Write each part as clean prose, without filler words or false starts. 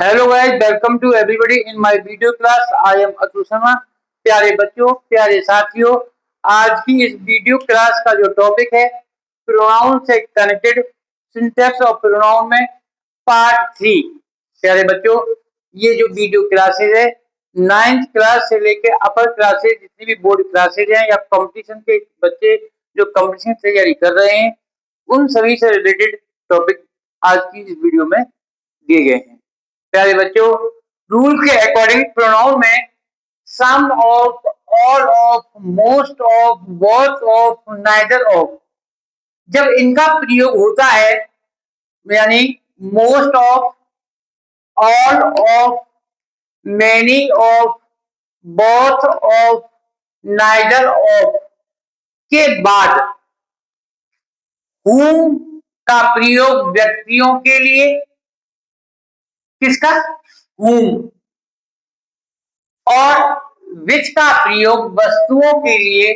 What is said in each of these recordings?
Hello guys, welcome to everybody in my video class. I am Atul Sharma. प्यारे बच्चों, प्यारे साथियों, आज की इस वीडियो क्लास का जो टॉपिक है प्रोनाउन से कनेक्टेड सिंटैक्स ऑफ प्रोनाउन में पार्ट 3। प्यारे बच्चों, ये जो वीडियो क्लासेज है 9th क्लास से लेके अपर क्लासेज जितनी भी बोर्ड क्लासेज हैं या कंपटीशन के बच्चे जो कंपटीशन की तैयारी कर रहे हैं उन सभी से रिलेटेड टॉपिक आज की इस वीडियो में दिए गए हैं। प्यारे बच्चों, रूल के अकॉर्डिंग प्रोनाउन में some of, all of, most of, both of, neither of, जब इनका प्रयोग होता है यानी most of, all of, many of, both of, neither of के बाद whom का प्रयोग व्यक्तियों के लिए, किसका? whom, और विच का प्रयोग वस्तुओं के लिए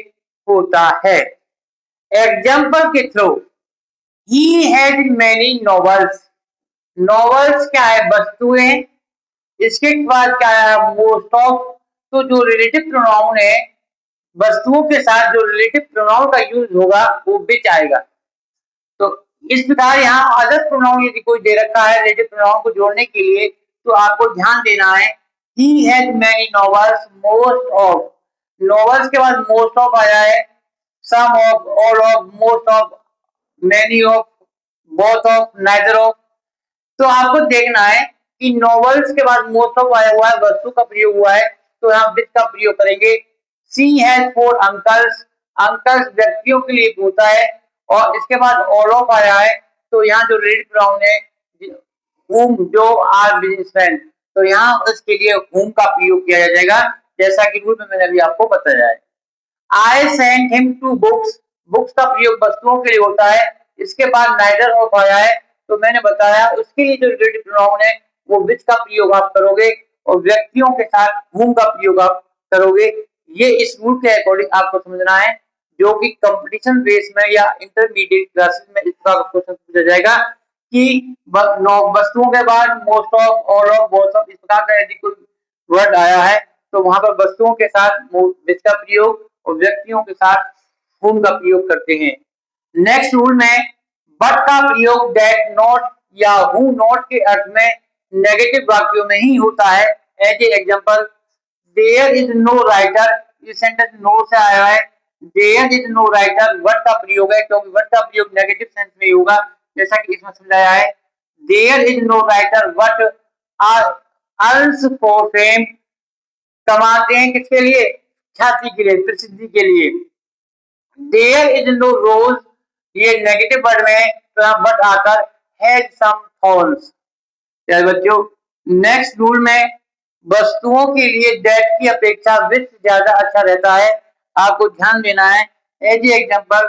होता है। एग्जाम्पल के through, he had many novels. Novels क्या है? वस्तुएं। इसके बाद क्या है? Most of. तो जो रिलेटिव प्रोनाउन है वस्तुओं के साथ जो रिलेटिव प्रोनाउन का यूज होगा वो विच आएगा। तो इस प्रकार यहाँ अदर प्रोनाउन यदि कोई दे रखा है रिलेटिव प्रोनाउन को जोड़ने के लिए तो आपको ध्यान देना है। He has many novels, most of, novels के बाद most of आया है, some of, all of, most of, many of, both of, neither of। तो आपको देखना है कि नॉवेल्स के बाद मोस्ट ऑफ आया हुआ है, वस्तु का प्रयोग हुआ है, तो यहाँ विच का प्रयोग करेंगे। सी हैज 4 अंकल्स। अंकल्स व्यक्तियों के लिए होता है। और इसके बाद ऑल ऑफ आया है, तो यहाँ जो रिलेटिव प्रोनाउन है whom, जो आर बिजनेसमैन, तो यहाँ उसके लिए whom का प्रयोग किया जाएगा, जैसा कि रूल में मैंने अभी आपको बताया है। I sent him two books. Books का प्रयोग वस्तुओं के लिए होता है। इसके बाद नाइदर ऑफ आया है, तो मैंने बताया उसके लिए जो रिलेटिव प्रोनाउन है वो विच का प्रयोग आप करोगे और व्यक्तियों के साथ whom का प्रयोग आप करोगे। ये इस रूल के अकॉर्डिंग आपको समझना है, जो कि कंपटीशन बेस में या इंटरमीडिएट क्लासेस में इस तरह का क्वेश्चन पूछा जाएगा कि वस्तुओं के बाद most of, all of, both of, इस प्रकार का यदि कोई वर्ड आया है तो वहां पर वस्तुओं के साथ विच का प्रयोग और व्यक्तियों के साथ whom का प्रयोग करते हैं। नेक्स्ट रूल में बट का प्रयोग दैट नॉट या हु नॉट के अर्थ में नेगेटिव वाक्यों में ही होता है। As a example, there is no writer. ये सेंटेंस नो से आया है। There is no writer but का प्रयोग है, क्योंकि वट का प्रयोग नेगेटिव सेंस में होगा, जैसा कि इसमें समझाया है। There is no writer but earns for fame. कमाते हैं किसके लिए? ख्याति के लिए, प्रसिद्धि के लिए। देयर इज नो रोज, ये नेगेटिव वर्ड में बट आकर हैज सम थॉर्न्स। बच्चों, नेक्स्ट रूल में वस्तुओं के लिए दैट की अपेक्षा विच ज्यादा अच्छा रहता है, आपको ध्यान देना है। As example,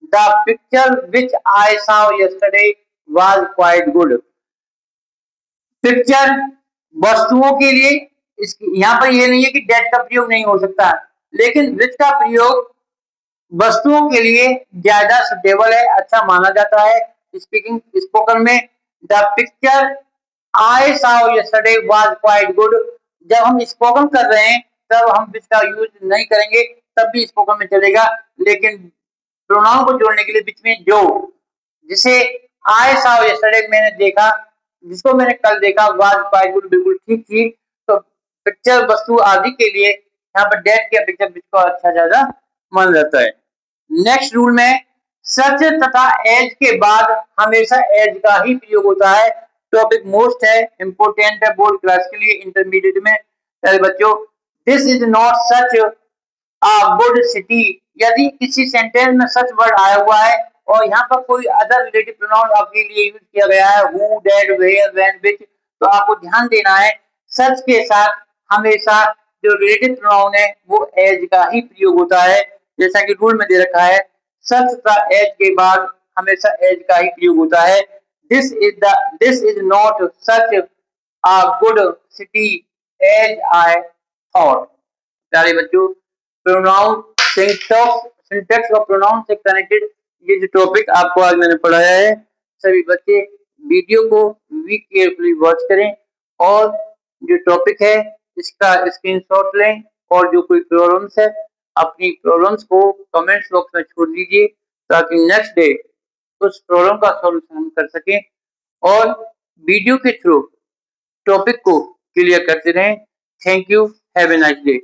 the picture which I saw yesterday was quite good. Picture वस्तुओं के लिए, यहाँ पर ये नहीं है कि डेट का प्रयोग नहीं हो सकता, लेकिन विच का प्रयोग वस्तुओं के लिए ज्यादा सुटेबल है, अच्छा माना जाता है स्पीकिंग स्पोकन में। The picture I saw yesterday was quite good. जब हम स्पोकन कर रहे हैं तब हम विच का यूज नहीं करेंगे, तब भी स्पोकन में चलेगा, लेकिन प्रोनाउन को जोड़ने के लिए बीच में जो, जिसे आई सॉ यस्टरडे मैंने देखा, जिसको मैंने कल देखा, वाज क्वाइट गुड बिल्कुल ठीक थी, तो पिक्चर वस्तु आदि के लिए यहाँ पर डेट की अपेक्षा विच को अच्छा ज्यादा माना जाता है। नेक्स्ट रूल में सच तथा एज के बाद हमेशा एज का ही प्रयोग होता है। टॉपिक मोस्ट है, इंपोर्टेंट है बोर्ड क्लास के लिए, इंटरमीडिएट में। बच्चों, this is not such a good city. यदि किसी सेंटेंस में सच वर्ड आया हुआ है और यहाँ पर कोई अदर रिलेटिव प्रोनाउन आपके लिए यूज किया गया है, who, that, where, when, which, तो आपको ध्यान देना है सच के साथ हमेशा जो रिलेटिव प्रोनाउन है वो एज का ही प्रयोग होता है, जैसा कि रूल में दे रखा है। सच का एज के बाद हमेशा एज का ही प्रयोग होता है। This is not such a good city as I thought. प्यारे बच्चों, प्रोनाउन सिंटैक्स और प्रोनाउन से कनेक्टेड ये जो टॉपिक आपको आज मैंने पढ़ाया है, सभी बच्चे वीडियो को भी केयरफुली वॉच करें और जो टॉपिक है इसका स्क्रीनशॉट लें और जो कोई प्रॉब्लम्स है अपनी प्रॉब्लम्स को कमेंट्स बॉक्स में छोड़ दीजिए ताकि नेक्स्ट डे उस प्रॉब्लम का सॉल्यूशन हम कर सकें और वीडियो के थ्रू टॉपिक को क्लियर करते रहें। Thank you, have a nice day.